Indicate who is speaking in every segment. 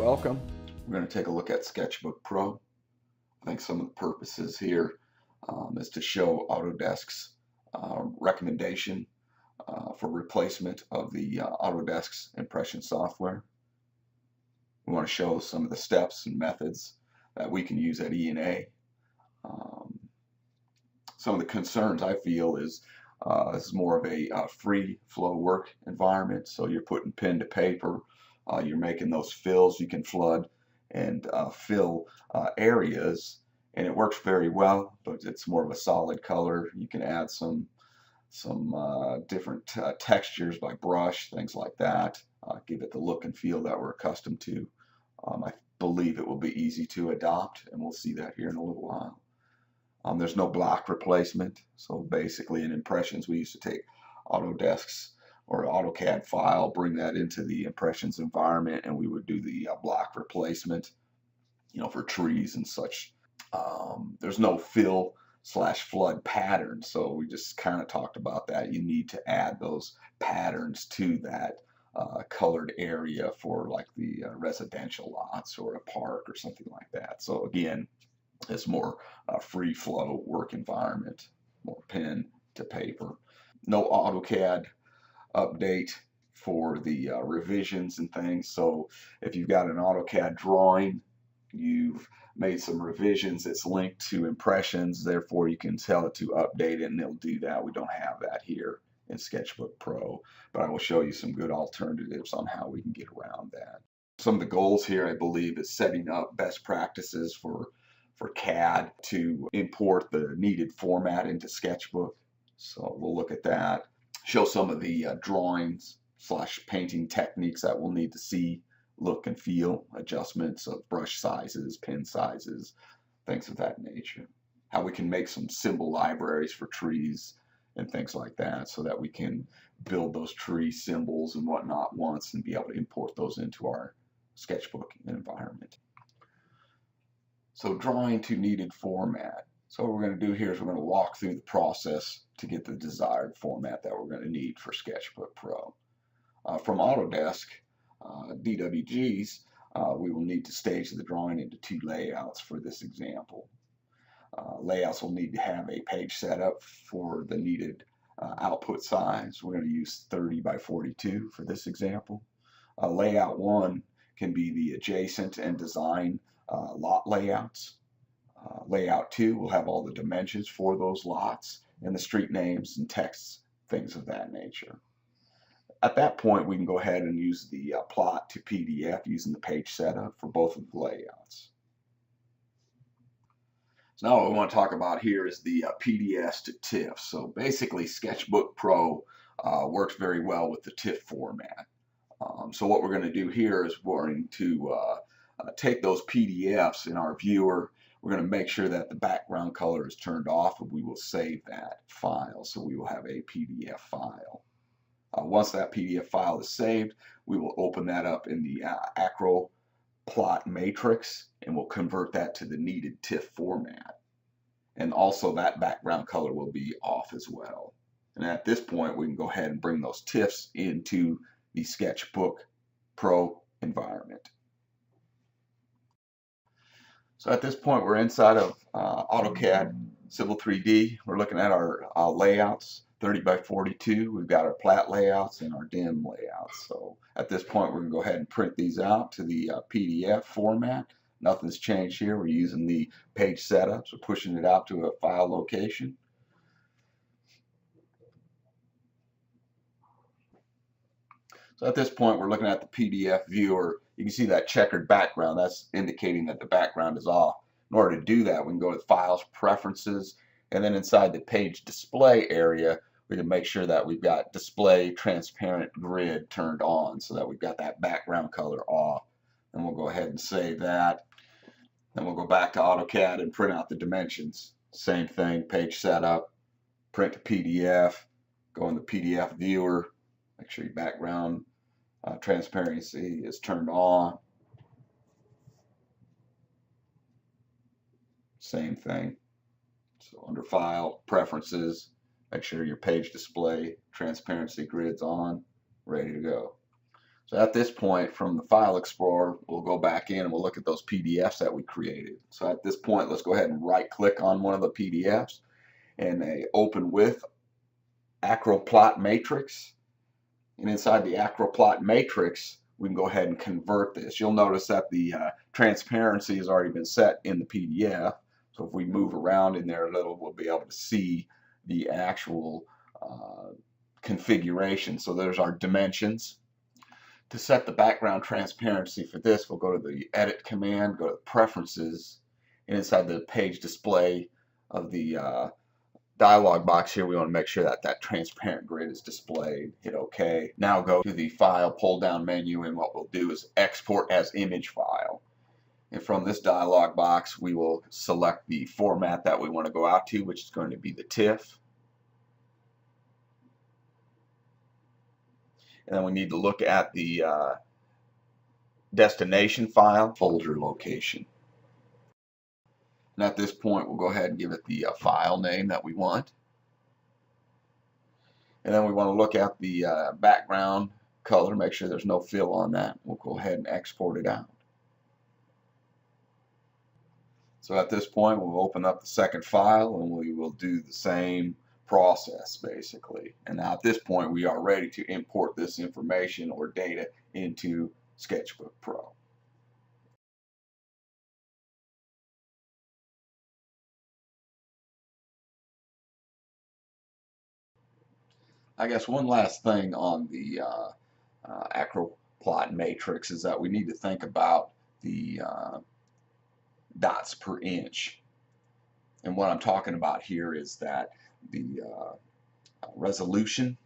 Speaker 1: welcome. We're going to take a look at SketchBook Pro. I think some of the purposes here is to show Autodesk's recommendation for replacement of the Autodesk's impression software. We want to show some of the steps and methods that we can use at E&A. Some of the concerns I feel is this is more of a free flow work environment, so you're putting pen to paper, you're making those fills. You can flood and fill areas, and it works very well, but it's more of a solid color. You can add some different textures by brush, things like that, give it the look and feel that we're accustomed to. I believe it will be easy to adopt, and we'll see that here in a little while. There's no block replacement, so basically in Impressions we used to take Autodesk's or AutoCAD file, bring that into the Impressions environment, and we would do the block replacement, for trees and such. There's no fill/flood pattern, so we just kind of talked about that. You need to add those patterns to that colored area for like the residential lots or a park or something like that. So again, it's more free flow work environment, more pen to paper. No AutoCAD update for the revisions and things. So if you've got an AutoCAD drawing, you've made some revisions, it's linked to Impressions, therefore you can tell it to update it and it'll do that. We don't have that here in SketchBook Pro, but I will show you some good alternatives on how we can get around that. Some of the goals here, I believe, is setting up best practices for CAD to import the needed format into SketchBook. So we'll look at that. Show some of the drawings/painting techniques that we'll need to see, look and feel, adjustments of brush sizes, pen sizes, things of that nature. How we can make some symbol libraries for trees and things like that, so that we can build those tree symbols and whatnot once and be able to import those into our SketchBook environment. So drawing to needed format. So what we're going to do here is we're going to walk through the process to get the desired format that we're going to need for SketchBook Pro. From Autodesk DWGs, we will need to stage the drawing into two layouts for this example. Layouts will need to have a page set up for the needed output size. We're going to use 30 by 42 for this example. Layout 1 can be the adjacent and design lot layouts. Layout 2 will have all the dimensions for those lots and the street names and texts, things of that nature. At that point, we can go ahead and use the Plat to PDF using the page setup for both of the layouts. So now what we want to talk about here is the PDFs to TIFF. So basically, SketchBook Pro works very well with the TIFF format. So what we're going to do here is we're going to take those PDFs in our viewer. We're going to make sure that the background color is turned off, and we will save that file. So we will have a PDF file. Once that PDF file is saved, we will open that up in the Acro plot matrix, and we'll convert that to the needed TIFF format. And also that background color will be off as well. And at this point, we can go ahead and bring those TIFFs into the SketchBook Pro environment. So at this point, we're inside of AutoCAD Civil 3D. We're looking at our layouts, 30 by 42. We've got our Plat layouts and our DIM layouts. So at this point, we're going to go ahead and print these out to the PDF format. Nothing's changed here. We're using the page setup, so pushing it out to a file location. So at this point, we're looking at the PDF viewer. You can see that checkered background. That's indicating that the background is off. In order to do that, we can go to Files, Preferences, and then inside the Page Display area, we can make sure that we've got Display Transparent Grid turned on so that we've got that background color off. And we'll go ahead and save that. Then we'll go back to AutoCAD and print out the dimensions. Same thing, Page Setup, Print to PDF, go in the PDF viewer, make sure your background transparency is turned on. Same thing. So under File, Preferences, make sure your Page Display Transparency Grid's on, ready to go. So at this point, from the File Explorer, we'll go back in and we'll look at those PDFs that we created. So at this point, let's go ahead and right-click on one of the PDFs and open with Plat matrix. And inside the Plat matrix, we can go ahead and convert this. You'll notice that the transparency has already been set in the PDF. So if we move around in there a little, we'll be able to see the actual configuration. So there's our dimensions. To set the background transparency for this, we'll go to the Edit command, go to Preferences, and inside the page display of the dialog box here, we want to make sure that that transparent grid is displayed. Hit OK. Now go to the File pull-down menu, and what we'll do is Export as Image File. And from this dialog box, we will select the format that we want to go out to, which is going to be the TIFF. And then we need to look at the destination file folder location. And at this point, we'll go ahead and give it the file name that we want. And then we want to look at the background color, make sure there's no fill on that. We'll go ahead and export it out. So at this point, we'll open up the second file and we will do the same process basically. And now at this point, we are ready to import this information or data into SketchBook Pro. I guess one last thing on the Plat matrix is that we need to think about the dots per inch. And what I'm talking about here is that the resolution,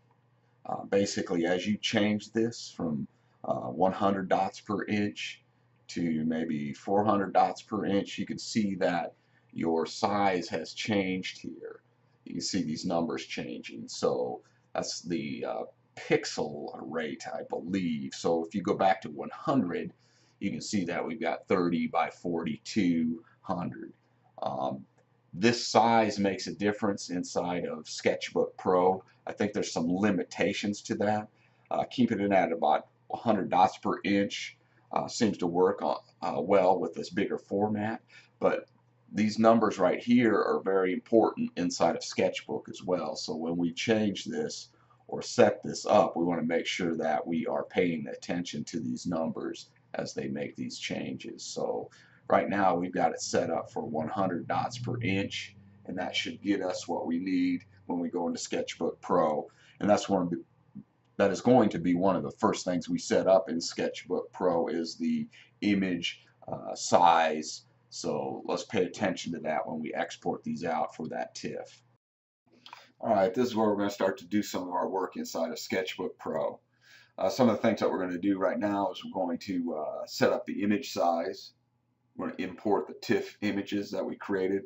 Speaker 1: basically as you change this from 100 dots per inch to maybe 400 dots per inch, you can see that your size has changed here. You can see these numbers changing. So that's the pixel rate, I believe. So if you go back to 100, you can see that we've got 30 by 4200. This size makes a difference inside of SketchBook Pro. I think there's some limitations to that. Keeping it at about 100 dots per inch seems to work well with this bigger format, but these numbers right here are very important inside of Sketchbook as well. So when we change this or set this up, we want to make sure that we are paying attention to these numbers as they make these changes. So right now we've got it set up for 100 dots per inch, and that should get us what we need when we go into SketchBook Pro. And that is going to be one of the first things we set up in SketchBook Pro is the image size. So let's pay attention to that when we export these out for that TIFF. Alright, this is where we're going to start to do some of our work inside of SketchBook Pro. Some of the things that we're going to do right now is we're going to set up the image size. We're going to import the TIFF images that we created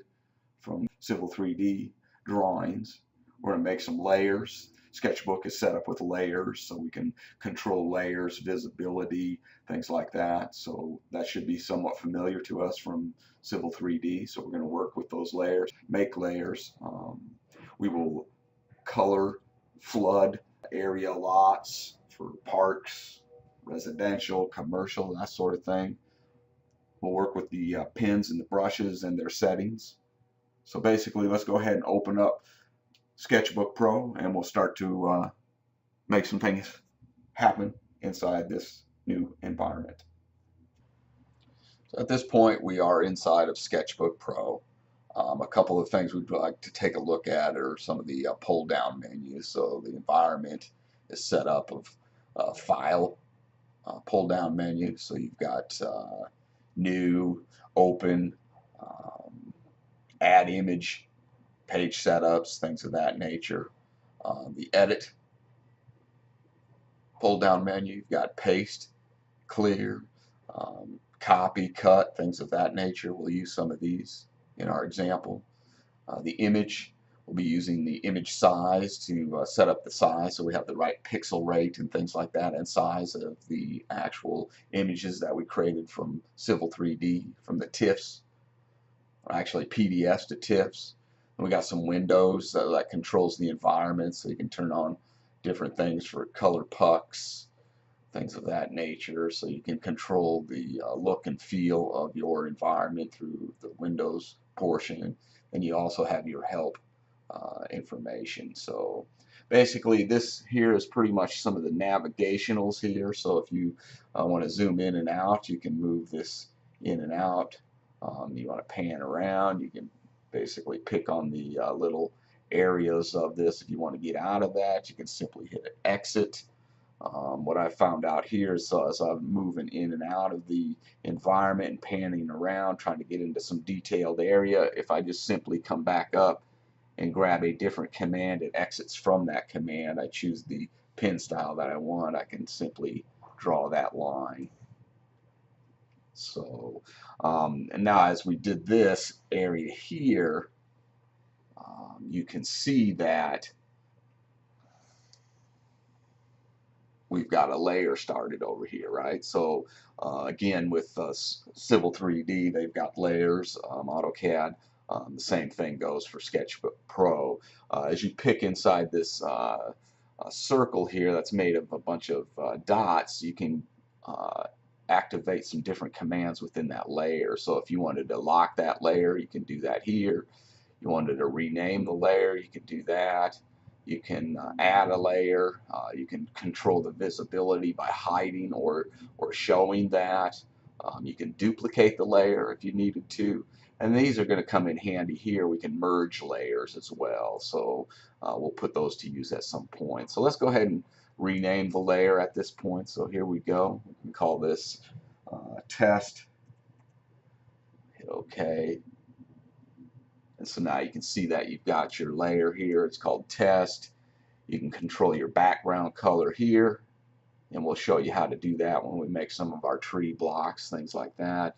Speaker 1: from Civil 3D drawings. We're going to make some layers. Sketchbook is set up with layers, so we can control layers, visibility, things like that. So that should be somewhat familiar to us from Civil 3D. So we're going to work with those layers, make layers. We will color, flood area lots for parks, residential, commercial, that sort of thing. We'll work with the pins and the brushes and their settings. So basically, let's go ahead and open up SketchBook Pro and we'll start to make some things happen inside this new environment. So at this point, we are inside of SketchBook Pro. A couple of things we'd like to take a look at are some of the pull down menus. So the environment is set up of file pull down menu. So you've got new, open, add image, page setups, things of that nature. The edit pull down menu, you've got paste, clear, copy, cut, things of that nature. We'll use some of these in our example. The image, we'll be using the image size to set up the size so we have the right pixel rate and things like that, and size of the actual images that we created from Civil 3D, from the TIFFs, or actually PDFs to TIFFs. And we got some windows that controls the environment, so you can turn on different things for color pucks, things of that nature. So you can control the look and feel of your environment through the Windows portion, and you also have your help information. So basically this here is pretty much some of the navigationals here. So if you want to zoom in and out, you can move this in and out. You want to pan around, you can basically pick on the little areas of this. If you want to get out of that, you can simply hit exit. What I found out here is as I'm moving in and out of the environment and panning around, trying to get into some detailed area, if I just simply come back up and grab a different command, it exits from that command. I choose the pen style that I want, I can simply draw that line. So, and now as we did this area here, you can see that we've got a layer started over here, right? So again, with Civil 3D, they've got layers. AutoCAD, the same thing goes for SketchBook Pro. As you pick inside this circle here that's made of a bunch of dots, you can activate some different commands within that layer. So if you wanted to lock that layer, you can do that here. You wanted to rename the layer, you can do that. You can add a layer. You can control the visibility by hiding or showing that. You can duplicate the layer if you needed to. And these are going to come in handy here. We can merge layers as well. So we'll put those to use at some point. So let's go ahead and rename the layer at this point. So here we go. We can call this test. Hit OK. And so now you can see that you've got your layer here. It's called test. You can control your background color here, and we'll show you how to do that when we make some of our tree blocks, things like that.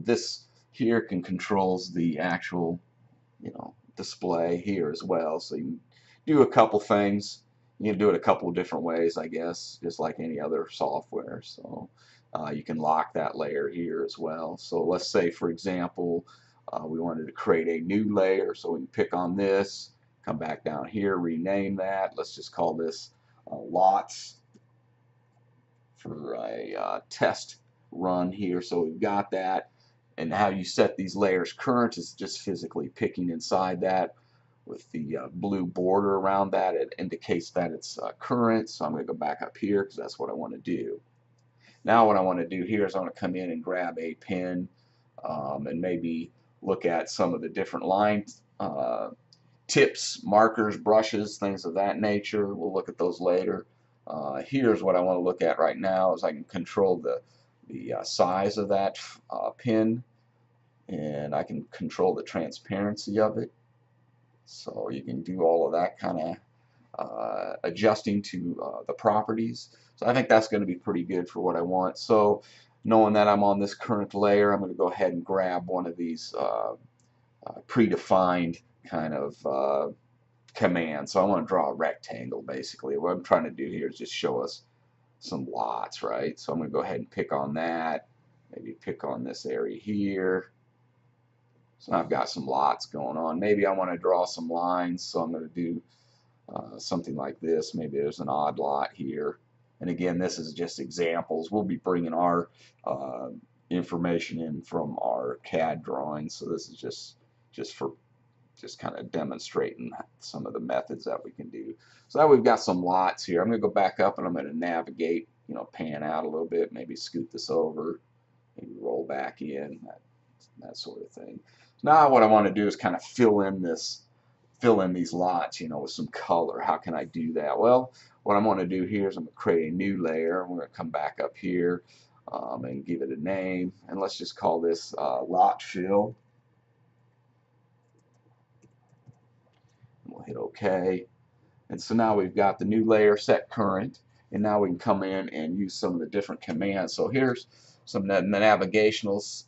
Speaker 1: This here controls the actual, display here as well. So you can do a couple things. You can do it a couple of different ways, I guess, just like any other software. So you can lock that layer here as well. So let's say, for example, we wanted to create a new layer, so we can pick on this, come back down here, rename that. Let's just call this lots for a test run here. So we've got that. And how you set these layers current is just physically picking inside that with the blue border around that. It indicates that it's current. So I'm going to go back up here because that's what I want to do. Now what I want to do here is I want to come in and grab a pen and maybe look at some of the different line tips, markers, brushes, things of that nature. We'll look at those later. Here's what I want to look at right now is I can control the size of that pen, and I can control the transparency of it. So you can do all of that kind of adjusting to the properties. So I think that's going to be pretty good for what I want. So knowing that I'm on this current layer, I'm going to go ahead and grab one of these predefined kind of commands. So I want to draw a rectangle basically. What I'm trying to do here is just show us some lots, right? So I'm going to go ahead and pick on that. Maybe pick on this area here. So I've got some lots going on. Maybe I want to draw some lines, so I'm going to do something like this. Maybe there's an odd lot here. And again, this is just examples. We'll be bringing our information in from our CAD drawings. So this is just kind of demonstrating some of the methods that we can do. So now we've got some lots here. I'm going to go back up and I'm going to navigate, pan out a little bit, maybe scoot this over, maybe roll back in, that sort of thing. So now what I want to do is kind of fill in these lots, with some color. How can I do that? Well, what I'm going to do here is I'm going to create a new layer. We're going to come back up here and give it a name, and let's just call this lot fill. We'll hit OK. And so now we've got the new layer set current, and now we can come in and use some of the different commands. So here's some of the navigationals.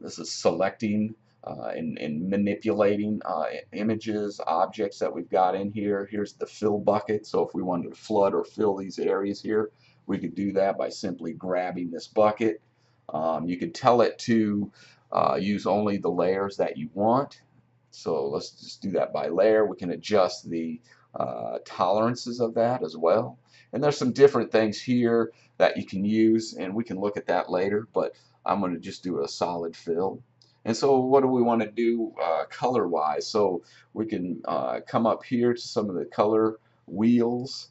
Speaker 1: This is selecting and manipulating images, objects that we've got in here. Here's the fill bucket. So if we wanted to flood or fill these areas here, we could do that by simply grabbing this bucket. You could tell it to use only the layers that you want. So let's just do that by layer. We can adjust the tolerances of that as well. And there's some different things here that you can use, and we can look at that later, but I'm going to just do a solid fill. And so what do we want to do color wise? So we can come up here to some of the color wheels.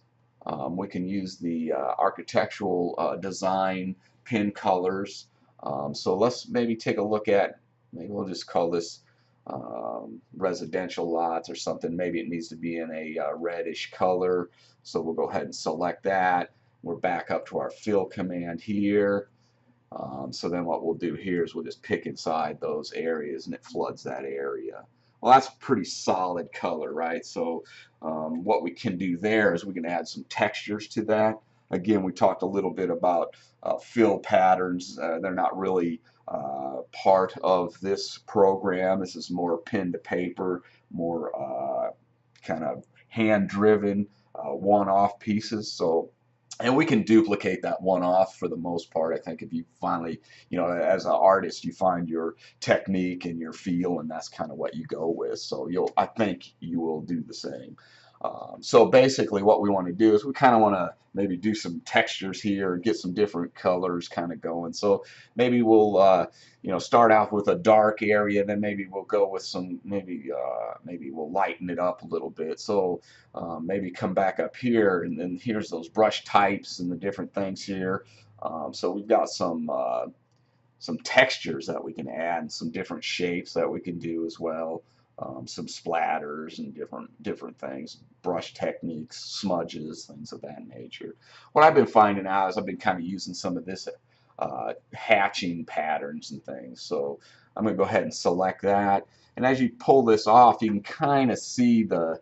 Speaker 1: We can use the architectural design pin colors. So let's maybe take a look at, maybe we'll just call this residential lots or something. Maybe it needs to be in a reddish color. So we'll go ahead and select that. We're back up to our fill command here. So then what we'll do here is we'll just pick inside those areas and it floods that area. Well, that's pretty solid color, right? So what we can do there is we can add some textures to that. Again, we talked a little bit about fill patterns. They're not really part of this program. This is more pen to paper, more kind of hand-driven one-off pieces. So, and we can duplicate that one-off for the most part. I think if you finally, you know, as an artist, you find your technique and your feel, and that's kind of what you go with. So I think you will do the same. So basically what we want to do is we kind of want to maybe do some textures here, get some different colors kind of going. So maybe we'll you know, start out with a dark area, then maybe we'll go with some, maybe we'll lighten it up a little bit. So maybe come back up here, and then here's those brush types and the different things here. So we've got some textures that we can add, and some different shapes that we can do as well. Some splatters and different things, brush techniques, smudges, things of that nature. What I've been finding out is I've been kind of using some of this hatching patterns and things. So I'm going to go ahead and select that. And as you pull this off, you can kind of see the,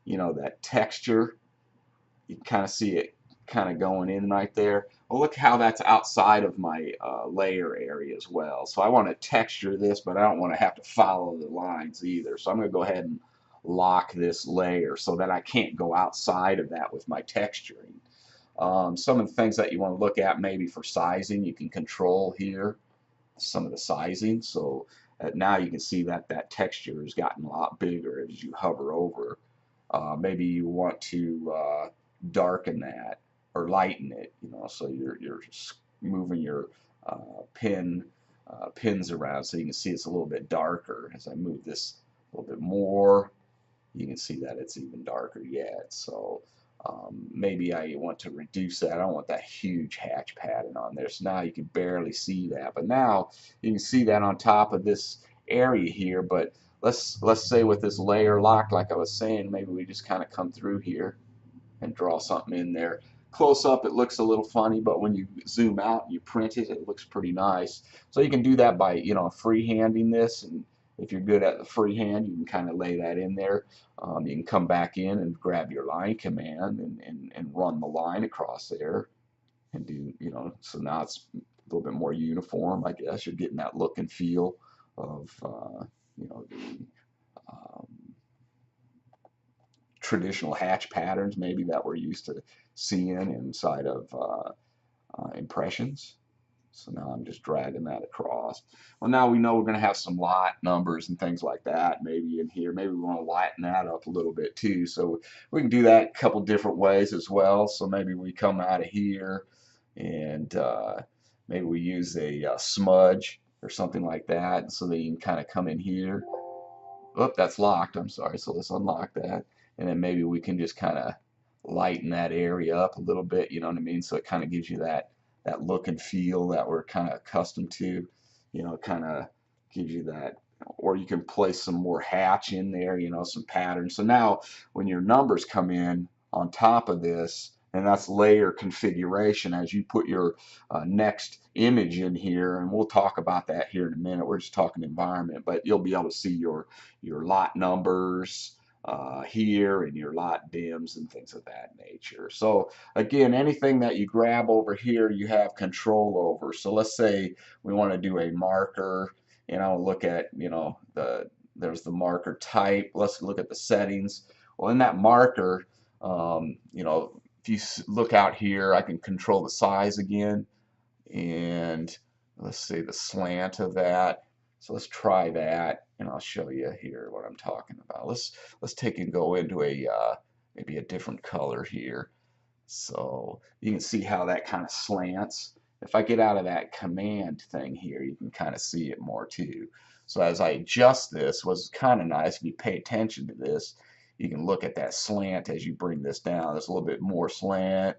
Speaker 1: you know, that texture. You can kind of see it kind of going in right there. Well, look how that's outside of my layer area as well. So I want to texture this, but I don't want to have to follow the lines either. So I'm going to go ahead and lock this layer so that I can't go outside of that with my texturing. Some of the things that you want to look at maybe for sizing, you can control here some of the sizing. So now you can see that that texture has gotten a lot bigger as you hover over. Maybe you want to darken that or lighten it, you know, so you're moving your pins around so you can see it's a little bit darker. As I move this a little bit more, you can see that it's even darker yet. So maybe I want to reduce that. I don't want that huge hatch pattern on there. So now you can barely see that, but now you can see that on top of this area here. But let's say with this layer lock, like I was saying, maybe we just kind of come through here and draw something in there. Close up it looks a little funny, but when you zoom out and you print it, it looks pretty nice. So you can do that by, you know, freehanding this, and if you're good at the freehand, you can kind of lay that in there. You can come back in and grab your line command and run the line across there and do, you know, so now it's a little bit more uniform, I guess. You're getting that look and feel of, you know, the traditional hatch patterns maybe that we're used to seeing inside of impressions. So now I'm just dragging that across. Well, now we know we're going to have some lot numbers and things like that maybe in here. Maybe we want to lighten that up a little bit too. So we can do that a couple different ways as well. So maybe we come out of here and maybe we use a smudge or something like that, so that you can kind of come in here. Oh, that's locked. I'm sorry. So let's unlock that. And then maybe we can just kind of lighten that area up a little bit, you know what I mean? So it kind of gives you that look and feel that we're kind of accustomed to, you know, kind of gives you that. Or you can place some more hatch in there, you know, some patterns. So now when your numbers come in on top of this, and that's layer configuration as you put your next image in here, and we'll talk about that here in a minute. We're just talking environment, but you'll be able to see your lot numbers here and your lot dims and things of that nature. So again, anything that you grab over here you have control over. So let's say we want to do a marker, and I'll look at, you know, there's the marker type. Let's look at the settings. Well, in that marker, you know, if you look out here, I can control the size again, and let's see the slant of that. So let's try that, and I'll show you here what I'm talking about. Let's take and go into a maybe a different color here. So you can see how that kind of slants. If I get out of that command thing here, you can kind of see it more too. So as I adjust this, what's kind of nice, if you pay attention to this, you can look at that slant as you bring this down. There's a little bit more slant,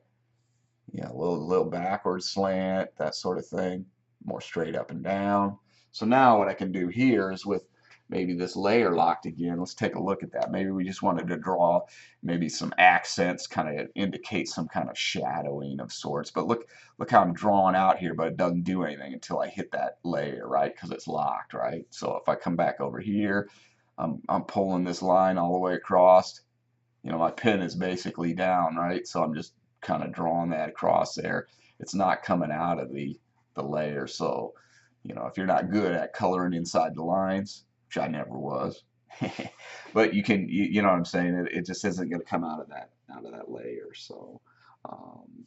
Speaker 1: a little backward slant, that sort of thing, more straight up and down. So now what I can do here is with maybe this layer locked again, let's take a look at that. Maybe we just wanted to draw maybe some accents, kind of indicate some kind of shadowing of sorts. But look how I'm drawing out here, but it doesn't do anything until I hit that layer, right? Because it's locked, right? So if I come back over here, I'm pulling this line all the way across. My pen is basically down, right? So I'm just kind of drawing that across there. It's not coming out of the layer. So, if you're not good at coloring inside the lines, which I never was, but you know what I'm saying? It just isn't going to come out of that layer. So,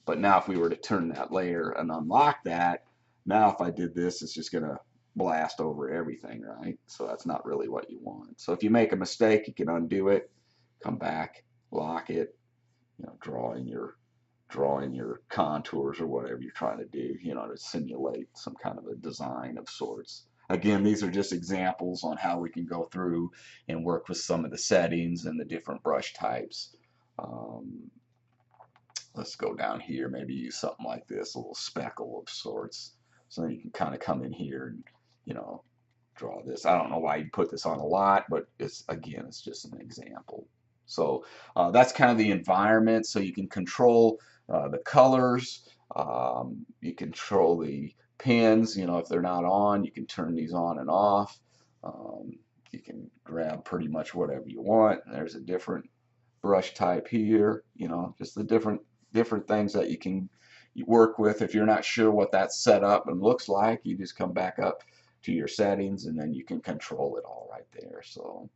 Speaker 1: but now if we were to turn that layer and unlock that, now if I did this, it's just going to blast over everything, right? So that's not really what you want. So if you make a mistake, you can undo it, come back, lock it, drawing your contours or whatever you're trying to do, to simulate some kind of a design of sorts. Again, these are just examples on how we can go through and work with some of the settings and the different brush types. Let's go down here, maybe use something like this, a little speckle of sorts. So then you can kind of come in here and, draw this. I don't know why you put this on a lot, but it's just an example. So that's kind of the environment. So you can control the colors. You control the pins. If they're not on, you can turn these on and off. You can grab pretty much whatever you want. There's a different brush type here. Just the different things that you can work with. If you're not sure what that setup and looks like, you just come back up to your settings and then you can control it all right there. So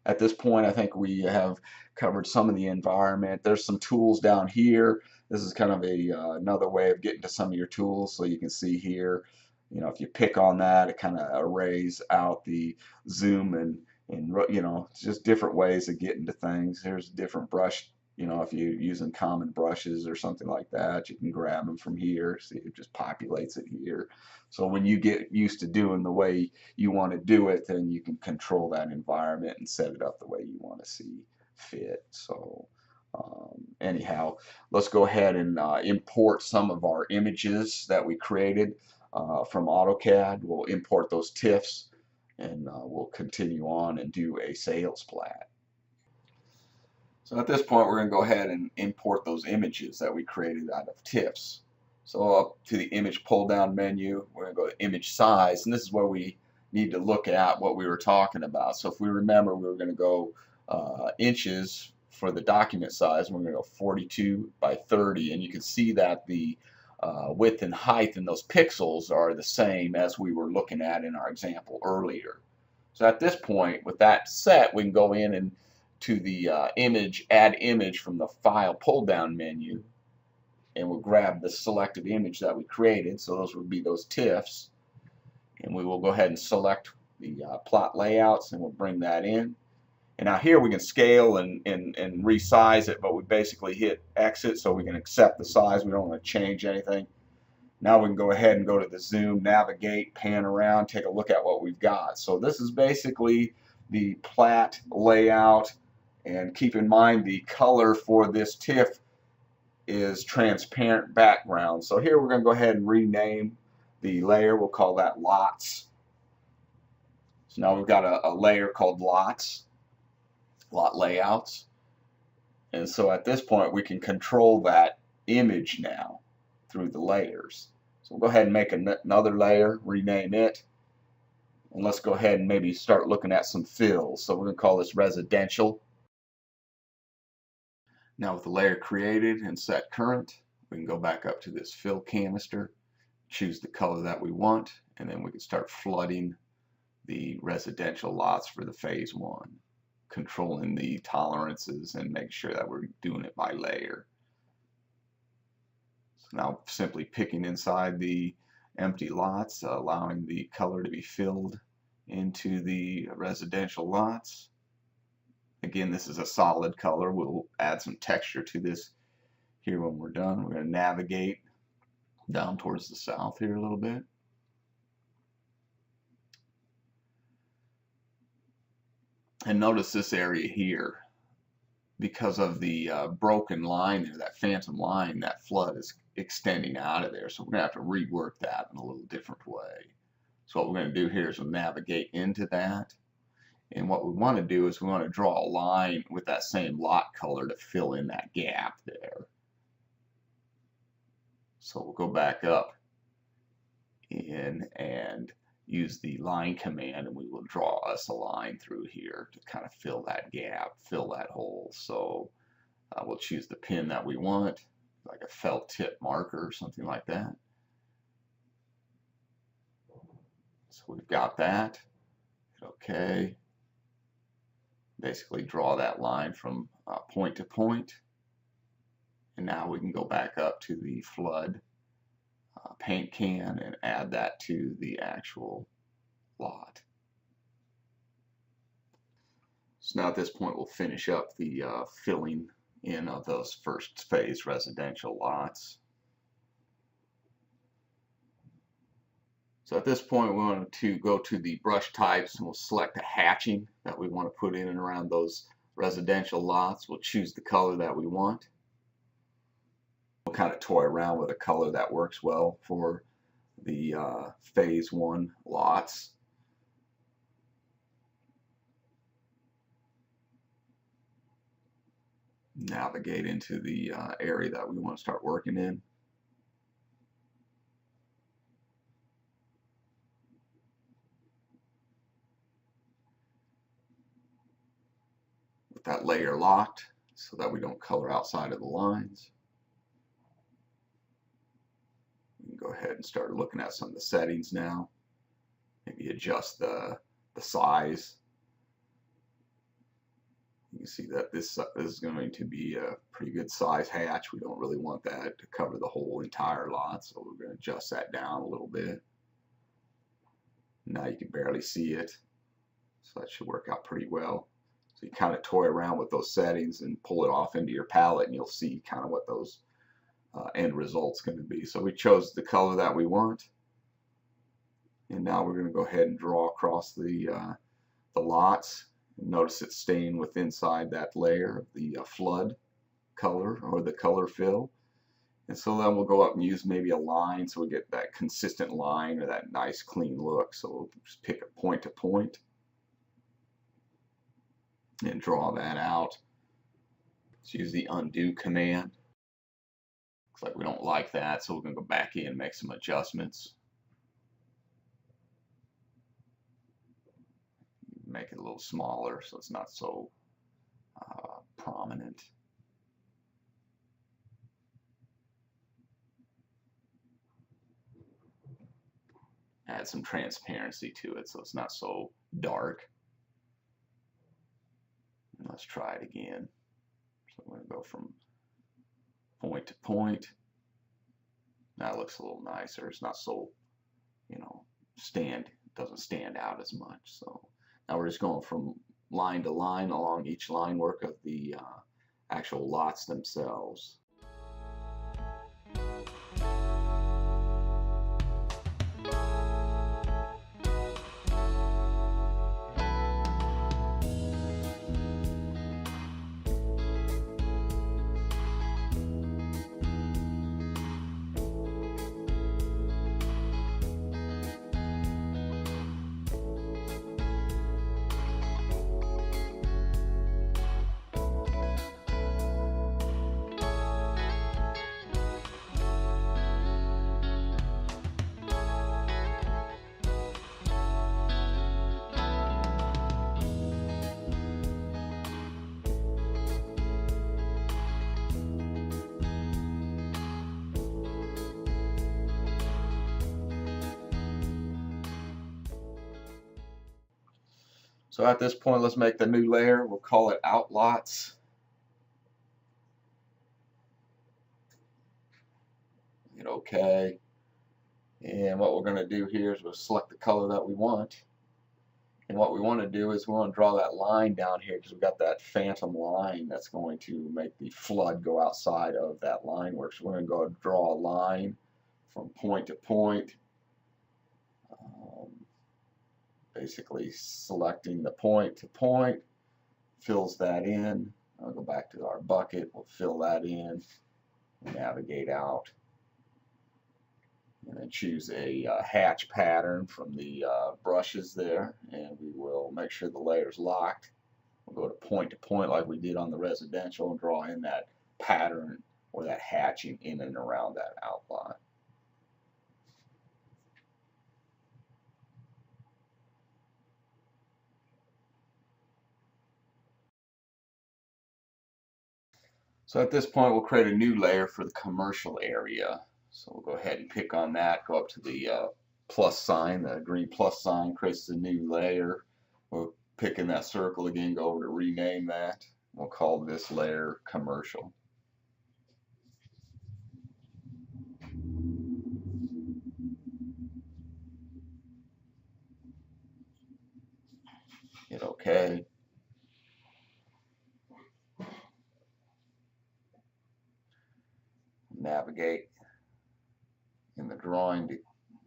Speaker 1: at this point, I think we have covered some of the environment. There's some tools down here. This is kind of another way of getting to some of your tools. So you can see here, if you pick on that, it kind of arrays out the zoom and it's just different ways of getting to things. Here's different brush. If you're using common brushes or something like that, you can grab them from here. See, it just populates it here. So when you get used to doing the way you want to do it, then you can control that environment and set it up the way you want to see fit. So anyhow, let's go ahead and import some of our images that we created from AutoCAD. We'll import those TIFFs and we'll continue on and do a sales plat. So at this point, we're going to go ahead and import those images that we created out of TIFFs. So up to the image pull down menu, we're going to go to image size, and this is where we need to look at what we were talking about. So if we remember, we were going to go inches for the document size, and we're going to go 42 by 30, and you can see that the width and height in those pixels are the same as we were looking at in our example earlier. So at this point, with that set, we can go in and to the add image from the file pull down menu, and we'll grab the selected image that we created. So those would be those TIFFs, and we will go ahead and select the plot layouts, and we'll bring that in. And now here we can scale and resize it, but we basically hit exit so we can accept the size. We don't want to change anything. Now we can go ahead and go to the zoom, navigate, pan around, take a look at what we've got. So this is basically the plat layout. And keep in mind the color for this TIFF is transparent background. So here we're going to go ahead and rename the layer. We'll call that lots. So now we've got a layer called lots, lot layouts. And so at this point we can control that image now through the layers. So we'll go ahead and make another layer, rename it. And let's go ahead and maybe start looking at some fills. So we're going to call this residential. Now with the layer created and set current, we can go back up to this fill canister, choose the color that we want, and then we can start flooding the residential lots for the phase one, controlling the tolerances and make sure that we're doing it by layer. So now simply picking inside the empty lots, allowing the color to be filled into the residential lots. Again, this is a solid color. We'll add some texture to this here when we're done. We're going to navigate down towards the south here a little bit. And notice this area here, because of the broken line there, that phantom line, that flood is extending out of there. So we're going to have to rework that in a little different way. So what we're going to do here is we'll navigate into that. And what we want to do is we want to draw a line with that same lot color to fill in that gap there. So we'll go back up in and use the line command, and we will draw us a line through here to kind of fill that gap, fill that hole. So we'll choose the pin that we want, like a felt tip marker or something like that. So we've got that. Okay. Basically draw that line from point to point. And now we can go back up to the flood paint can and add that to the actual lot. So now at this point we'll finish up the filling in of those first phase residential lots. So at this point we want to go to the brush types, and we'll select the hatching that we want to put in and around those residential lots. We'll choose the color that we want. We'll kind of toy around with a color that works well for the phase 1 lots. Navigate into the area that we want to start working in. With that layer locked so that we don't color outside of the lines. We can go ahead and start looking at some of the settings now. Maybe adjust the size. You can see that this is going to be a pretty good size hatch. We don't really want that to cover the whole entire lot, so we're going to adjust that down a little bit. Now you can barely see it, so that should work out pretty well. So you kind of toy around with those settings and pull it off into your palette, and you'll see kind of what those end results going to be. So we chose the color that we want, and now we're going to go ahead and draw across the lots. Notice it's staying with inside that layer of the flood color or the color fill. And so then we'll go up and use maybe a line so we get that consistent line or that nice clean look. So we'll just pick a point to point and draw that out. Let's use the undo command. Looks like we don't like that, so we're going to go back in and make some adjustments. Make it a little smaller so it's not so prominent. Add some transparency to it so it's not so dark. And let's try it again. So I'm going to go from point to point. Now it looks a little nicer. It's not so, doesn't stand out as much. So now we're just going from line to line along each line work of the actual lots themselves. So at this point, let's make the new layer. We'll call it Outlots. Hit OK. And what we're going to do here is we'll select the color that we want. And what we want to do is we want to draw that line down here because we've got that phantom line that's going to make the flood go outside of that line work. So we're going to go draw a line from point to point, basically selecting the point to point, fills that in. I'll go back to our bucket, we'll fill that in, navigate out, and then choose a hatch pattern from the brushes there, and we will make sure the layer's locked. We'll go to point like we did on the residential and draw in that pattern or that hatching in and around that outline. So at this point, we'll create a new layer for the commercial area. So we'll go ahead and pick on that, go up to the plus sign, the green plus sign creates a new layer. We'll pick in that circle again, go over to rename that. We'll call this layer commercial. Hit OK. Navigate in the drawing to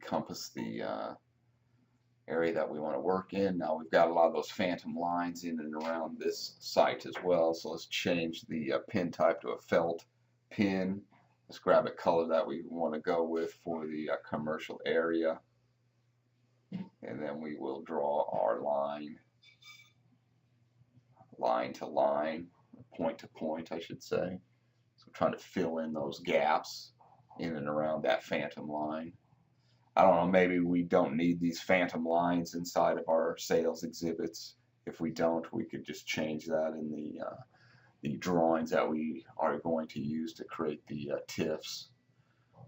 Speaker 1: encompass the area that we want to work in. Now we've got a lot of those phantom lines in and around this site as well, so let's change the pin type to a felt pin. Let's grab a color that we want to go with for the commercial area, and then we will draw our line to line, point to point I should say. So we're trying to fill in those gaps in and around that phantom line. I don't know, maybe we don't need these phantom lines inside of our sales exhibits. If we don't, we could just change that in the drawings that we are going to use to create the TIFFs.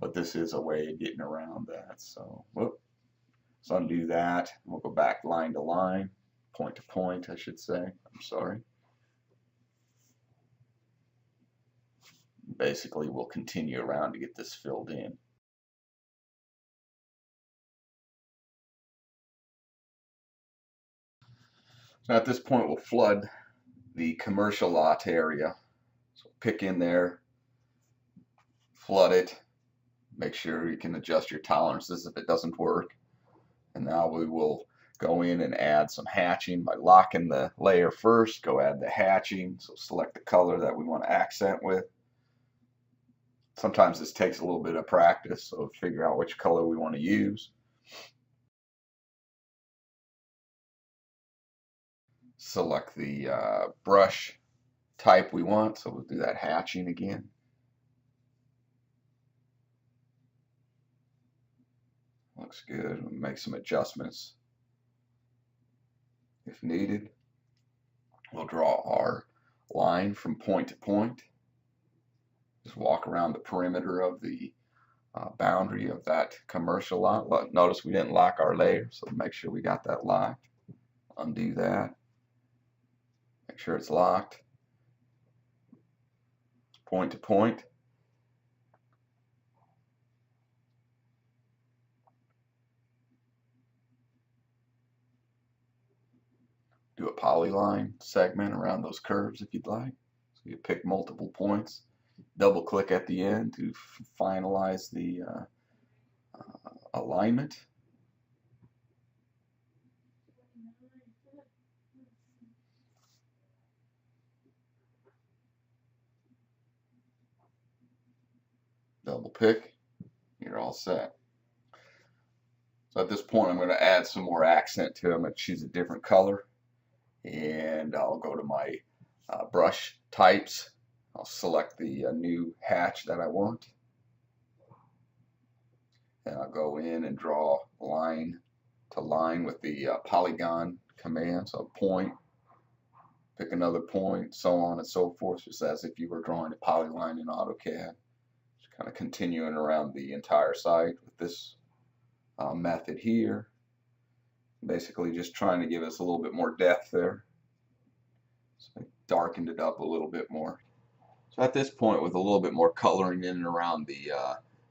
Speaker 1: But this is a way of getting around that. So, let's undo that. We'll go back line to line, point to point, I should say. I'm sorry. Basically, we'll continue around to get this filled in. So at this point, we'll flood the commercial lot area. So pick in there, flood it, make sure you can adjust your tolerances if it doesn't work. And now we will go in and add some hatching by locking the layer first. Go add the hatching. So select the color that we want to accent with. Sometimes this takes a little bit of practice, so figure out which color we want to use. Select the brush type we want, so we'll do that hatching again. Looks good. We'll make some adjustments if needed. We'll draw our line from point to point. Just walk around the perimeter of the boundary of that commercial lot. Notice we didn't lock our layer, so make sure we got that locked. Undo that. Make sure it's locked. Point to point. Do a polyline segment around those curves if you'd like. So you pick multiple points. Double click at the end to finalize the alignment. Double pick, you're all set. So at this point I'm going to add some more accent to it. I'm going to choose a different color, and I'll go to my brush types. I'll select the new hatch that I want, and I'll go in and draw line to line with the polygon command. So point, pick another point, so on and so forth, just as if you were drawing a polyline in AutoCAD. Just kind of continuing around the entire site with this method here. Basically just trying to give us a little bit more depth there. So I darkened it up a little bit more. So at this point, with a little bit more coloring in and around the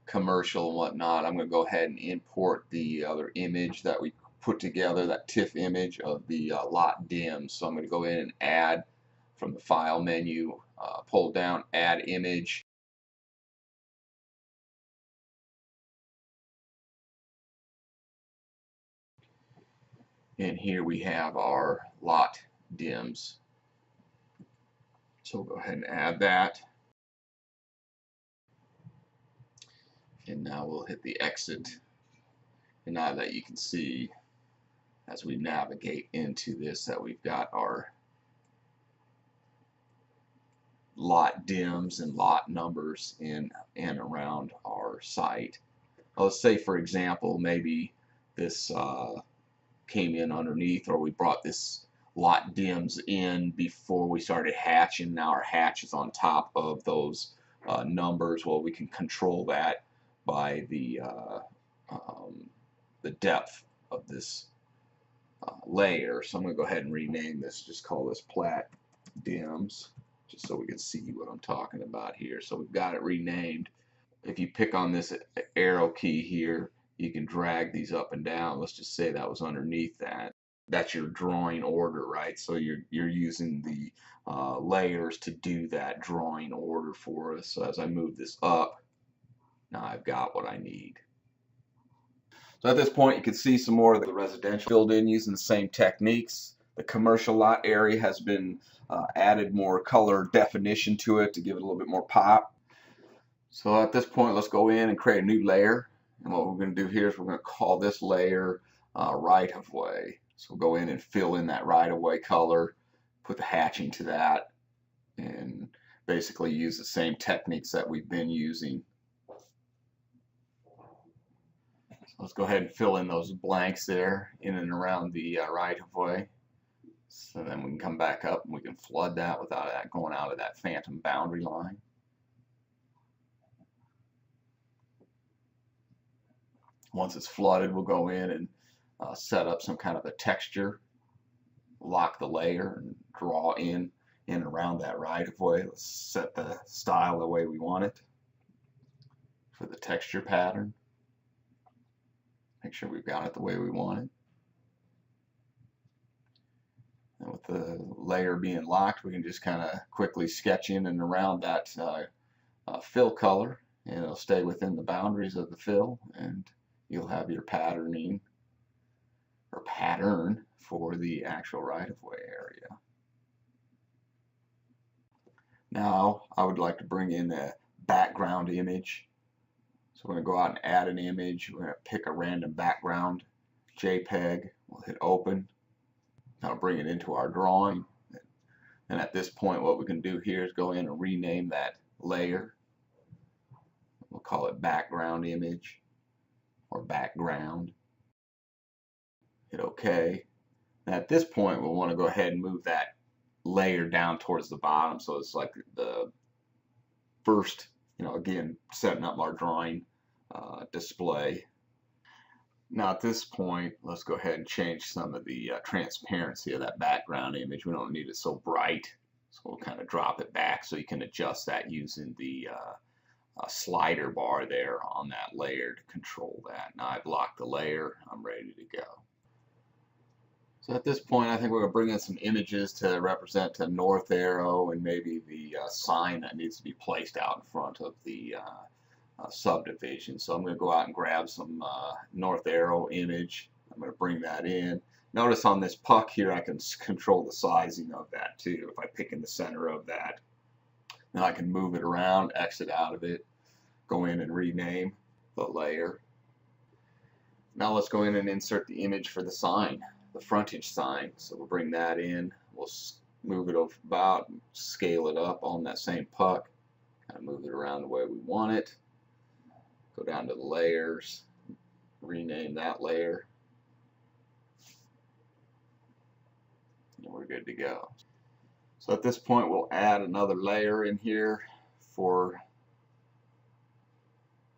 Speaker 1: commercial and whatnot, I'm going to go ahead and import the other image that we put together that TIFF image of the lot dims. So I'm going to go in and add from the file menu, pull down, add image. And here we have our lot dims. So we'll go ahead and add that. And now we'll hit the exit. And now that you can see as we navigate into this that we've got our lot dims and lot numbers in and around our site. Let's say, for example, maybe this came in underneath, or we brought this lot dims in before we started hatching. Now our hatch is on top of those numbers. Well, we can control that by the depth of this layer. So I'm going to go ahead and rename this, just call this Plat dims, just so we can see what I'm talking about here. So we've got it renamed. If you pick on this arrow key here, you can drag these up and down. Let's just say that was underneath that. That's your drawing order, right? So you're using the layers to do that drawing order for us. So as I move this up, now I've got what I need. So at this point, you can see some more of the residential filled in using the same techniques. The commercial lot area has been added more color definition to it to give it a little bit more pop. So at this point, let's go in and create a new layer. And what we're going to do here is we're going to call this layer right of way. So we'll go in and fill in that right of way color, put the hatching to that, and basically use the same techniques that we've been using. Let's go ahead and fill in those blanks there in and around the right of way. So then we can come back up and we can flood that without that going out of that phantom boundary line. Once it's flooded, we'll go in and set up some kind of a texture, lock the layer, and draw in and around that right of way. Let's set the style the way we want it for the texture pattern. Make sure we've got it the way we want it. And with the layer being locked, we can just kind of quickly sketch in and around that fill color, and it'll stay within the boundaries of the fill, and you'll have your patterning or pattern for the actual right-of-way area. Now I would like to bring in a background image. So we're going to go out and add an image. We're going to pick a random background JPEG. We'll hit open. Now bring it into our drawing. And at this point, what we can do here is go in and rename that layer. We'll call it background image or background. Hit OK. And at this point, we'll want to go ahead and move that layer down towards the bottom, so it's like the first, again, setting up our drawing display. Now at this point, let's go ahead and change some of the transparency of that background image. We don't need it so bright, so we'll kind of drop it back so you can adjust that using the slider bar there on that layer to control that. Now I've locked the layer, I'm ready to go. So at this point, I think we're going to bring in some images to represent the north arrow and maybe the sign that needs to be placed out in front of the subdivision. So I'm going to go out and grab some north arrow image. I'm going to bring that in. Notice on this puck here, I can control the sizing of that too. If I pick in the center of that, then I can move it around, exit out of it, go in and rename the layer. Now let's go in and insert the image for the sign, the frontage sign. So we'll bring that in, we'll move it over about, scale it up on that same puck, kind of move it around the way we want it. Go down to the layers, rename that layer, and we're good to go. So at this point, we'll add another layer in here for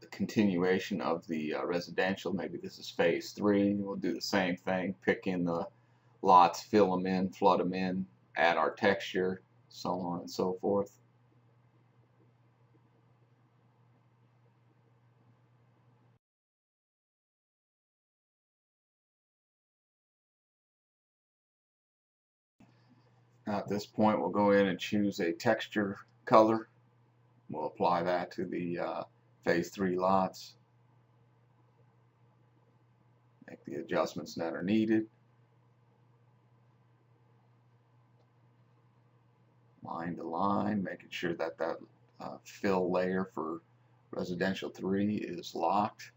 Speaker 1: the continuation of the residential. Maybe this is phase 3. We'll do the same thing, pick in the lots, fill them in, flood them in, add our texture, so on and so forth. At this point, we'll go in and choose a texture color. We'll apply that to the phase 3 lots. Make the adjustments that are needed. Line to line, making sure that fill layer for residential 3 is locked,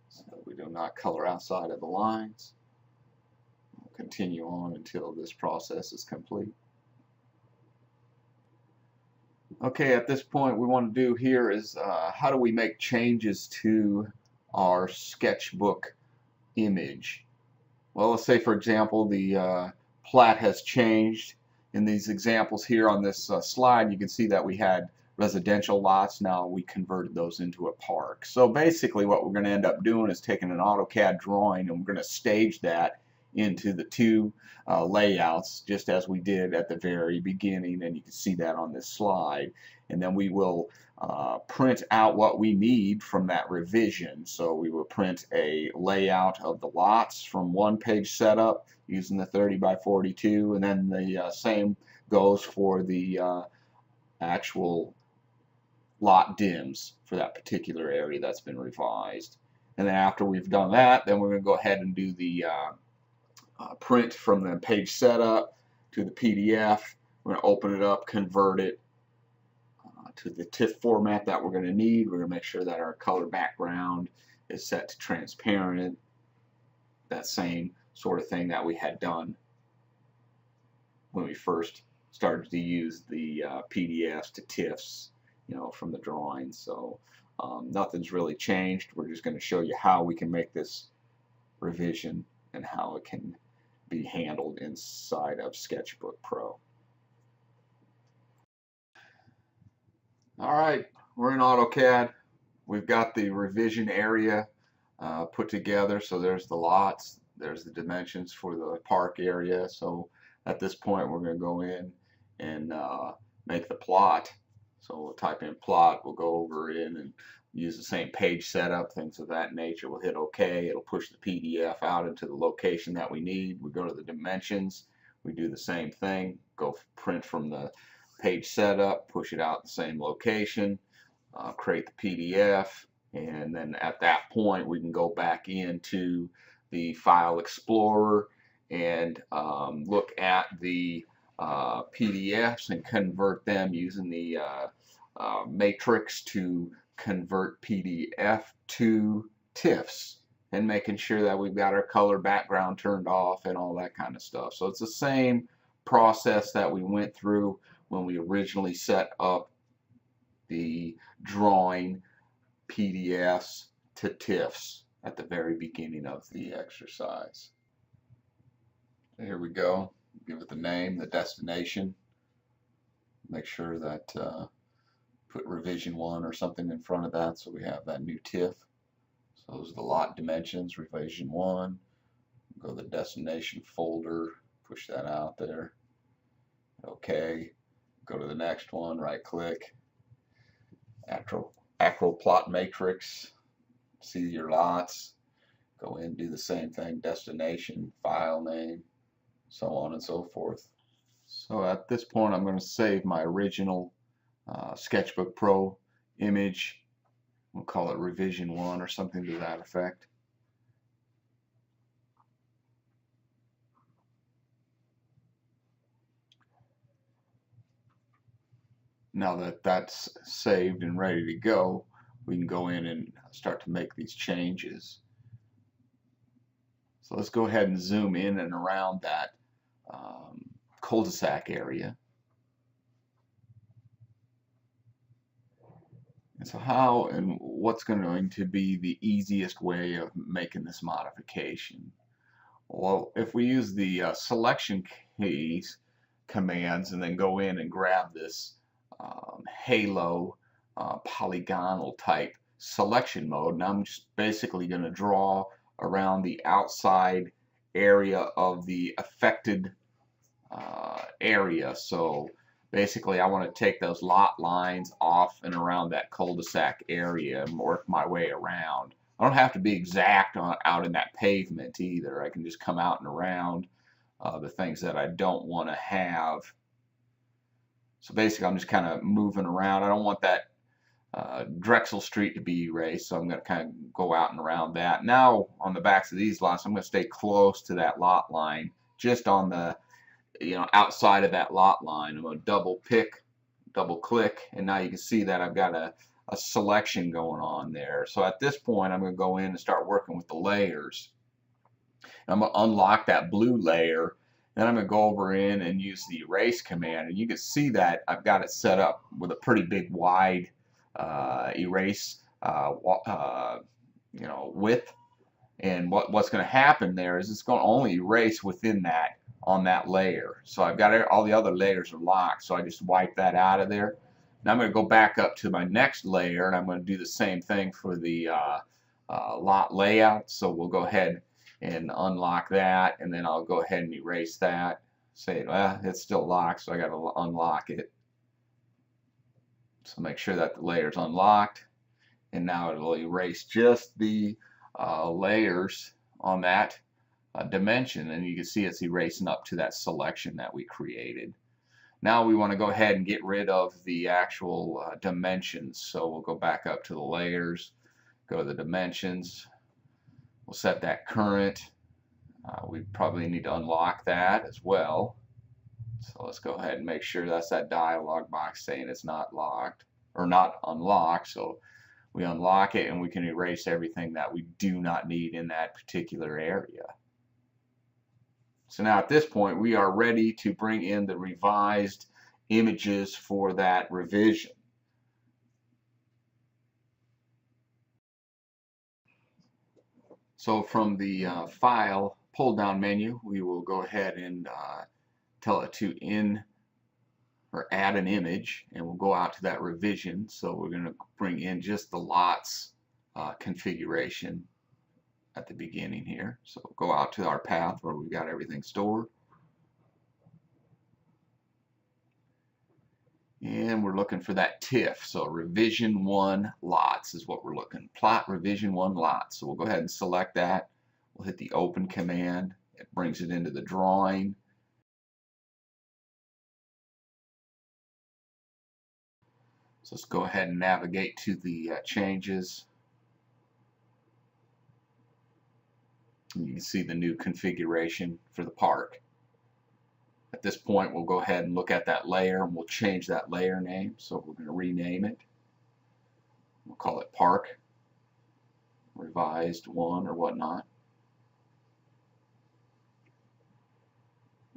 Speaker 1: so we do not color outside of the lines. We'll continue on until this process is complete. Okay, at this point, we want to do here is how do we make changes to our sketchbook image? Well, let's say, for example, the plat has changed. In these examples here on this slide, you can see that we had residential lots. Now we converted those into a park. So basically what we're going to end up doing is taking an AutoCAD drawing and we're going to stage that into the two layouts just as we did at the very beginning, and you can see that on this slide. And then we will print out what we need from that revision. So we will print a layout of the lots from one page setup using the 30 by 42, and then the same goes for the actual lot dims for that particular area that's been revised. And then after we've done that, then we're going to go ahead and do the print from the page setup to the PDF. We're going to open it up, convert it to the TIFF format that we're going to need. We're going to make sure that our color background is set to transparent, that same sort of thing that we had done when we first started to use the PDFs to TIFFs, from the drawings. So nothing's really changed. We're just going to show you how we can make this revision and how it can be handled inside of SketchBook Pro. Alright, we're in AutoCAD. We've got the revision area put together. So there's the lots, there's the dimensions for the park area. So at this point we're going to go in and make the plot. So we'll type in plot, we'll go over in and use the same page setup, things of that nature. We'll hit OK. It'll push the PDF out into the location that we need. We go to the dimensions. We do the same thing. Go print from the page setup, push it out the same location, create the PDF, and then at that point we can go back into the File Explorer and look at the PDFs and convert them using the matrix to convert PDF to TIFFs, and making sure that we've got our color background turned off and all that kind of stuff. So it's the same process that we went through when we originally set up the drawing PDFs to TIFFs at the very beginning of the exercise. Here we go. Give it the name, the destination. Make sure that put revision 1 or something in front of that so we have that new TIFF. So those are the lot dimensions, revision 1. Go to the destination folder, push that out there. Okay. Go to the next one, right click, acro plot matrix, see your lots, go in, do the same thing, destination, file name, so on and so forth. So at this point I'm going to save my original SketchBook Pro image. We'll call it revision 1 or something to that effect. Now that that's saved and ready to go, we can go in and start to make these changes. So let's go ahead and zoom in and around that cul-de-sac area. And so how and what's going to be the easiest way of making this modification? Well, if we use the selection keys commands and then go in and grab this halo polygonal type selection mode, and I'm just basically going to draw around the outside area of the affected area. So basically I want to take those lot lines off and around that cul-de-sac area and work my way around. I don't have to be exact out in that pavement either. I can just come out and around the things that I don't want to have So basically I'm just kind of moving around. I don't want that Drexel Street to be erased, so I'm going to kind of go out and around that. Now on the backs of these lots, I'm going to stay close to that lot line, just on the outside of that lot line. I'm going to double click, and now you can see that I've got a selection going on there. So at this point, I'm going to go in and start working with the layers. And I'm going to unlock that blue layer. Then I'm going to go over in and use the erase command, and you can see that I've got it set up with a pretty big wide erase width. And what's going to happen there is it's going to only erase within that on that layer. So I've got all the other layers are locked, so I just wipe that out of there. Now I'm going to go back up to my next layer, and I'm going to do the same thing for the lot layout. So we'll go ahead and unlock that, and then I'll go ahead and erase that. Say, well, it's still locked, so I got to unlock it. So make sure that the layer is unlocked, and now it will erase just the layers on that dimension, and you can see it's erasing up to that selection that we created. Now we want to go ahead and get rid of the actual dimensions, so we'll go back up to the layers, go to the dimensions, we'll set that current. We probably need to unlock that as well. So let's go ahead and make sure that's that dialog box saying it's not locked or not unlocked. So we unlock it, and we can erase everything that we do not need in that particular area. So now at this point we are ready to bring in the revised images for that revision. So from the File pull-down menu, we will go ahead and tell it to add an image, and we'll go out to that revision. So we're going to bring in just the lots configuration at the beginning here. So go out to our path where we've got everything stored, and we're looking for that TIFF. So revision 1 lots is what we're looking. Plat revision 1 lots. So we'll go ahead and select that. We'll hit the open command. It brings it into the drawing. So let's go ahead and navigate to the changes. And you can see the new configuration for the park. At this point, we'll go ahead and look at that layer, and we'll change that layer name. So we're going to rename it. We'll call it Park Revised 1 or whatnot.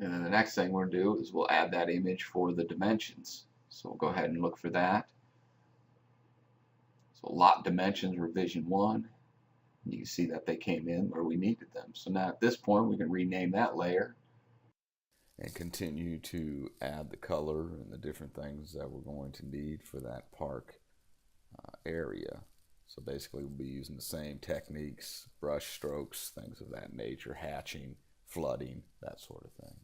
Speaker 1: And then the next thing we'll do is we'll add that image for the dimensions. So we'll go ahead and look for that. So lot dimensions revision 1. You can see that they came in where we needed them. So now at this point we can rename that layer and continue to add the color and the different things that we're going to need for that park area. So basically we'll be using the same techniques, brush strokes, things of that nature, hatching, flooding, that sort of thing.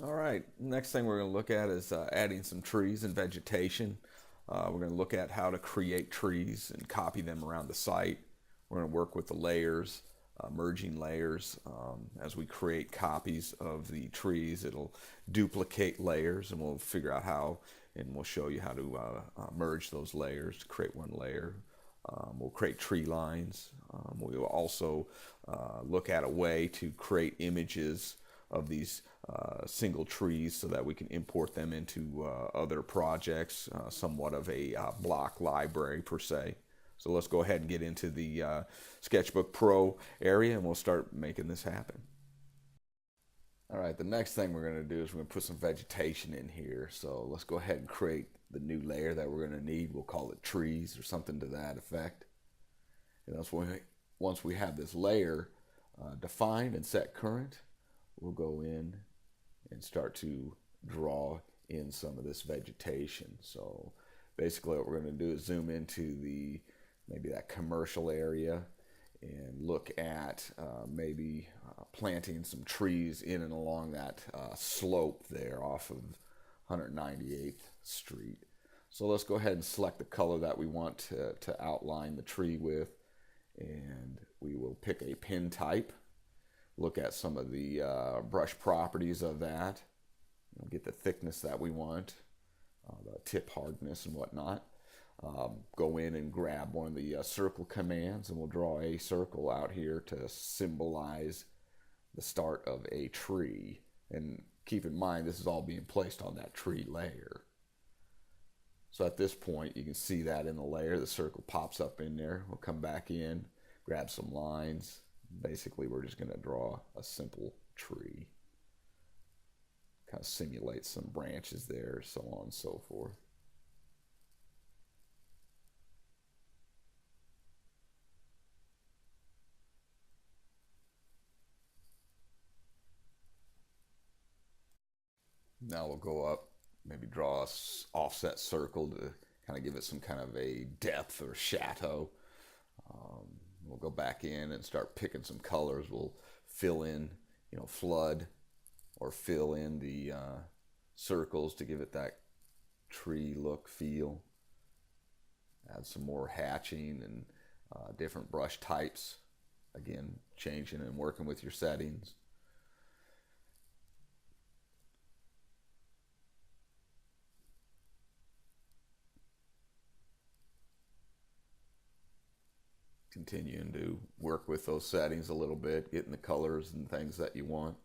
Speaker 1: All right, next thing we're going to look at is adding some trees and vegetation. We're going to look at how to create trees and copy them around the site. We're going to work with the layers, merging layers. As we create copies of the trees, it'll duplicate layers, and we'll figure out how, and we'll show you how to merge those layers to create one layer. We'll create tree lines. We will also look at a way to create images of these single trees so that we can import them into other projects, somewhat of a block library per se. So let's go ahead and get into the SketchBook Pro area, and we'll start making this happen. All right, the next thing we're going to do is we're going to put some vegetation in here. So let's go ahead and create the new layer that we're going to need. We'll call it trees or something to that effect. And that's when once we have this layer defined and set current, we'll go in and start to draw in some of this vegetation. So basically what we're going to do is zoom into maybe that commercial area and look at maybe planting some trees in and along that slope there off of 198th Street. So let's go ahead and select the color that we want to outline the tree with, and we will pick a pin type. Look at some of the brush properties of that, get the thickness that we want, the tip hardness and whatnot. Go in and grab one of the circle commands, and we'll draw a circle out here to symbolize the start of a tree. And keep in mind, this is all being placed on that tree layer. So at this point, you can see that in the layer, the circle pops up in there. We'll come back in, grab some lines. Basically, we're just going to draw a simple tree. Kind of simulate some branches there, so on and so forth. Now we'll go up, maybe draw a offset circle to kind of give it some kind of a depth or chateau. We'll go back in and start picking some colors. We'll fill in, flood or fill in the circles to give it that tree look, feel. Add some more hatching and different brush types. Again, changing and working with your settings. Continuing to work with those settings a little bit, getting the colors and things that you want,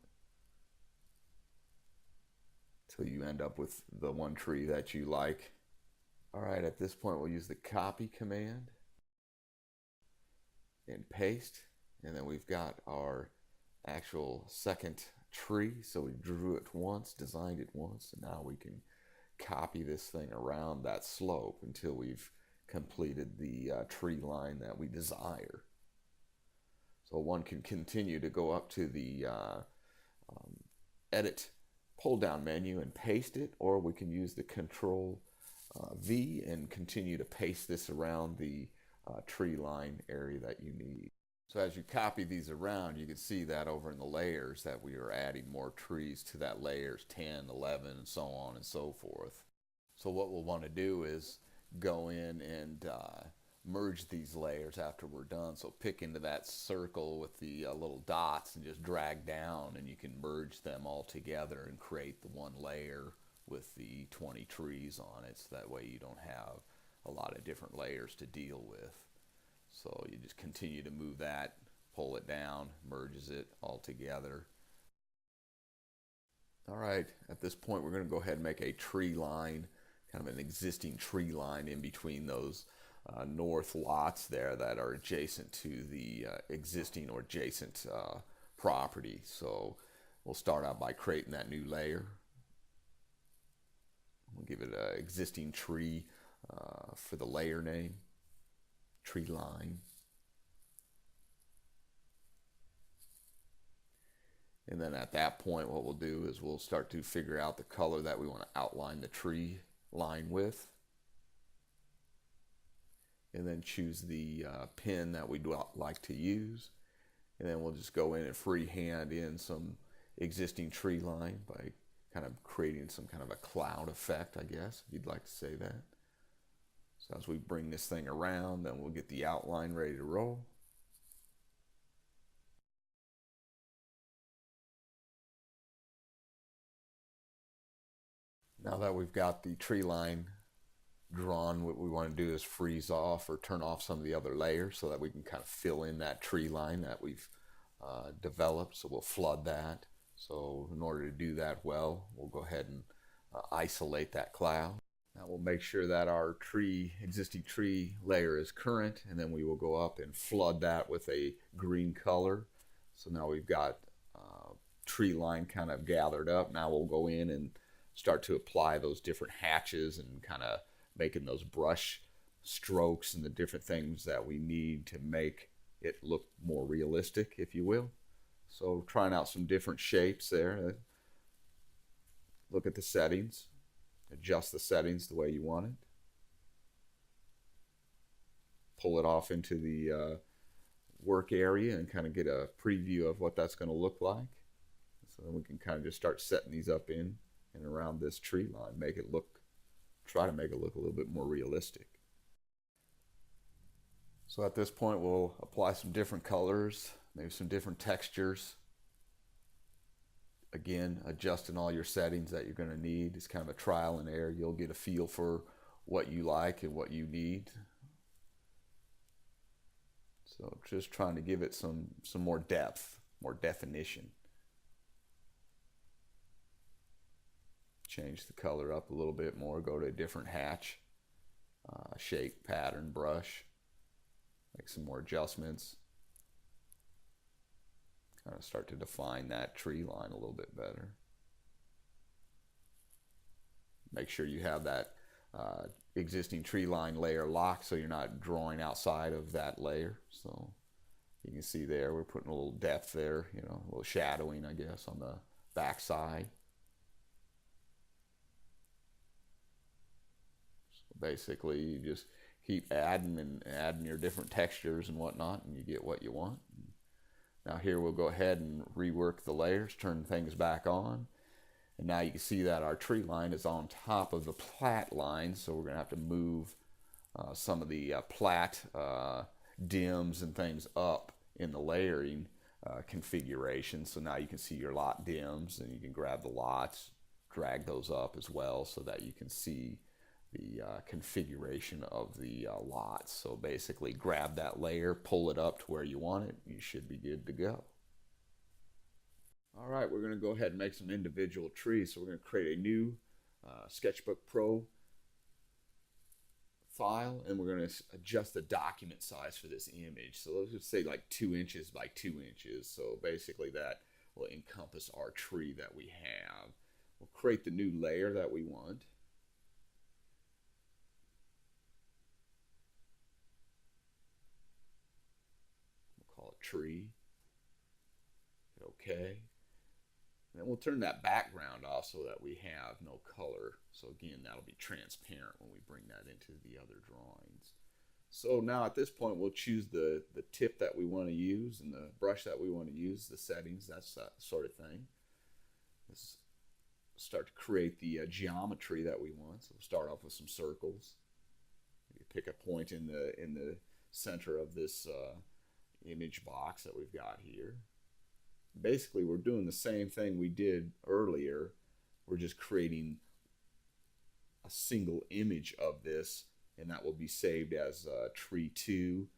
Speaker 1: till you end up with the one tree that you like. All right, at this point we'll use the copy command and paste, and then we've got our actual second tree. So we drew it once, designed it once, and now we can copy this thing around that slope until we've completed the tree line that we desire. So one can continue to go up to the edit pull down menu and paste it, or we can use the Control V and continue to paste this around the tree line area that you need. So as you copy these around, you can see that over in the layers that we are adding more trees to that layers 10, 11, and so on and so forth. So what we'll want to do is go in and merge these layers after we're done. So pick into that circle with the little dots and just drag down, and you can merge them all together and create the one layer with the 20 trees on it. So that way you don't have a lot of different layers to deal with. So you just continue to move that, pull it down, merges it all together. All right, at this point we're going to go ahead and make a tree line, kind of an existing tree line in between those north lots there that are adjacent to the existing or adjacent property. So we'll start out by creating that new layer. We'll give it an existing tree for the layer name, tree line. And then at that point, what we'll do is we'll start to figure out the color that we want to outline the tree line with. And then choose the pen that we'd like to use. And then we'll just go in and freehand in some existing tree line by kind of creating some kind of a cloud effect, I guess, if you'd like to say that. So as we bring this thing around, then we'll get the outline ready to roll. Now that we've got the tree line drawn, what we want to do is freeze off or turn off some of the other layers so that we can kind of fill in that tree line that we've developed. So we'll flood that. So in order to do that well, we'll go ahead and isolate that cloud. Now we'll make sure that our existing tree layer is current, and then we will go up and flood that with a green color. So now we've got tree line kind of gathered up. Now we'll go in and start to apply those different hatches and kind of making those brush strokes and the different things that we need to make it look more realistic, if you will. So trying out some different shapes there. Look at the settings. Adjust the settings the way you want it. Pull it off into the work area and kind of get a preview of what that's going to look like. So then we can kind of just start setting these up in and around this tree line, try to make it look a little bit more realistic. So at this point we'll apply some different colors, maybe some different textures. again, adjusting all your settings that you're going to need. It's kind of a trial and error. You'll get a feel for what you like and what you need. So just trying to give it some more depth, more definition. Change the color up a little bit more, go to a different hatch, shape, pattern, brush, make some more adjustments. Kind of start to define that tree line a little bit better. Make sure you have that existing tree line layer locked so you're not drawing outside of that layer. So you can see there we're putting a little depth there, you know, a little shadowing, I guess, on the back side. So basically you just keep adding and adding your different textures and whatnot, and you get what you want. Now here we'll go ahead and rework the layers, turn things back on. And now you can see that our tree line is on top of the Plat line, so we're going to have to move some of the Plat dims and things up in the layering configuration. So now you can see your lot dims, and you can grab the lots, drag those up as well so that you can see the configuration of the lots. So basically grab that layer, pull it up to where you want it, you should be good to go. All right, we're going to go ahead and make some individual trees. So we're going to create a new SketchBook Pro file, and we're going to adjust the document size for this image. So let's just say like 2 inches by 2 inches. So basically that will encompass our tree that we have. We'll create the new layer that we want. Call it tree. Hit OK. And then we'll turn that background off so that we have no color. So again, that'll be transparent when we bring that into the other drawings. So now at this point, we'll choose the tip that we want to use and the brush that we want to use, the settings, that sort of thing. Let's start to create the geometry that we want. So we'll start off with some circles. Maybe pick a point in the center of this image box that we've got here. Basically, we're doing the same thing we did earlier. We're just creating a single image of this, and that will be saved as tree 2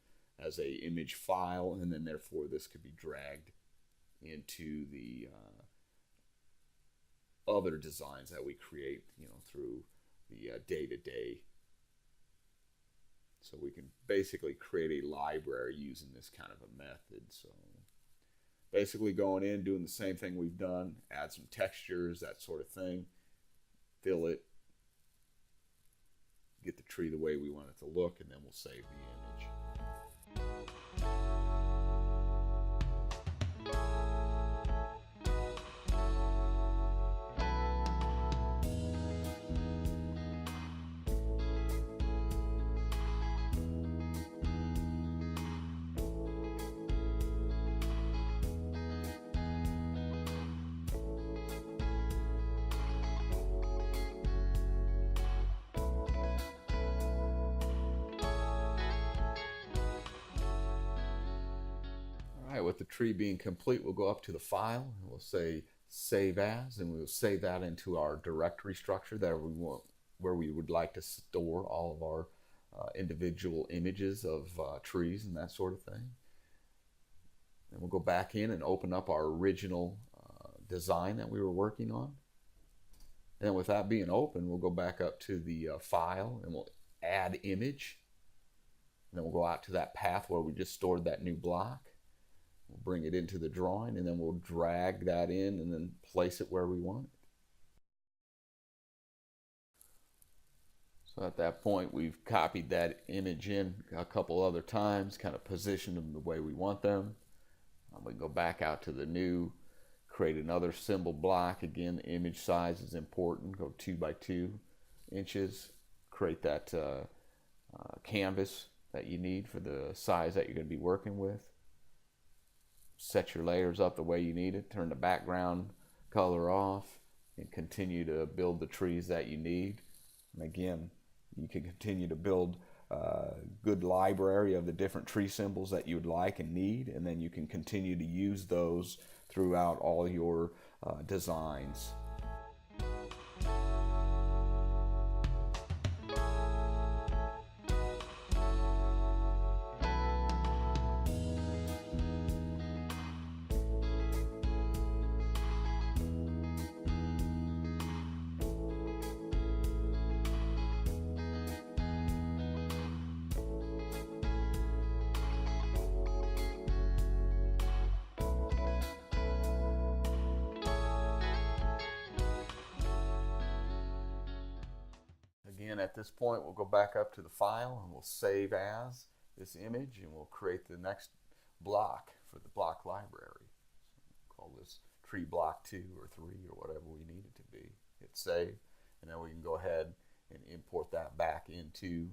Speaker 1: as a image file, and then therefore this could be dragged into the other designs that we create, you know, through the day-to-day. So we can basically create a library using this kind of a method. So basically going in, doing the same thing we've done, add some textures, that sort of thing, fill it, get the tree the way we want it to look, and then we'll save the image. With the tree being complete, we'll go up to the file and we'll say save as, and we'll save that into our directory structure that we want, where we would like to store all of our individual images of trees and that sort of thing. And we'll go back in and open up our original design that we were working on. And then with that being open, we'll go back up to the file and we'll add image. And then we'll go out to that path where we just stored that new block. We'll bring it into the drawing, and then we'll drag that in and then place it where we want it. So at that point, we've copied that image in a couple other times, kind of positioned them the way we want them. We can go back out to the new, create another symbol block. Again, the image size is important. Go 2 by 2 inches. Create that canvas that you need for the size that you're going to be working with. Set your layers up the way you need it. Turn the background color off and continue to build the trees that you need. And again, you can continue to build a good library of the different tree symbols that you would like and need, and then you can continue to use those throughout all your
Speaker 2: designs. Again, at this point, we'll go back up to the file and we'll save as this image, and we'll create the next block for the block library. So we'll call this tree block 2 or 3 or whatever we need it to be. Hit save, and then we can go ahead and import that back into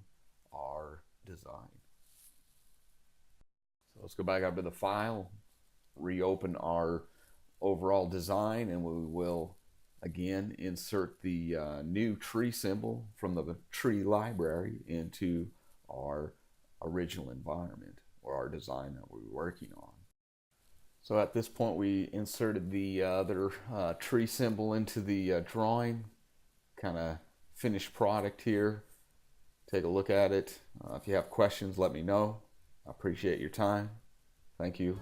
Speaker 2: our design. So let's go back up to the file, reopen our overall design, and we will again insert the new tree symbol from the tree library into our original environment or our design that we were working on. So at this point we inserted the other tree symbol into the drawing, kind of finished product here. Take a look at it. If you have questions, let me know. I appreciate your time. Thank you.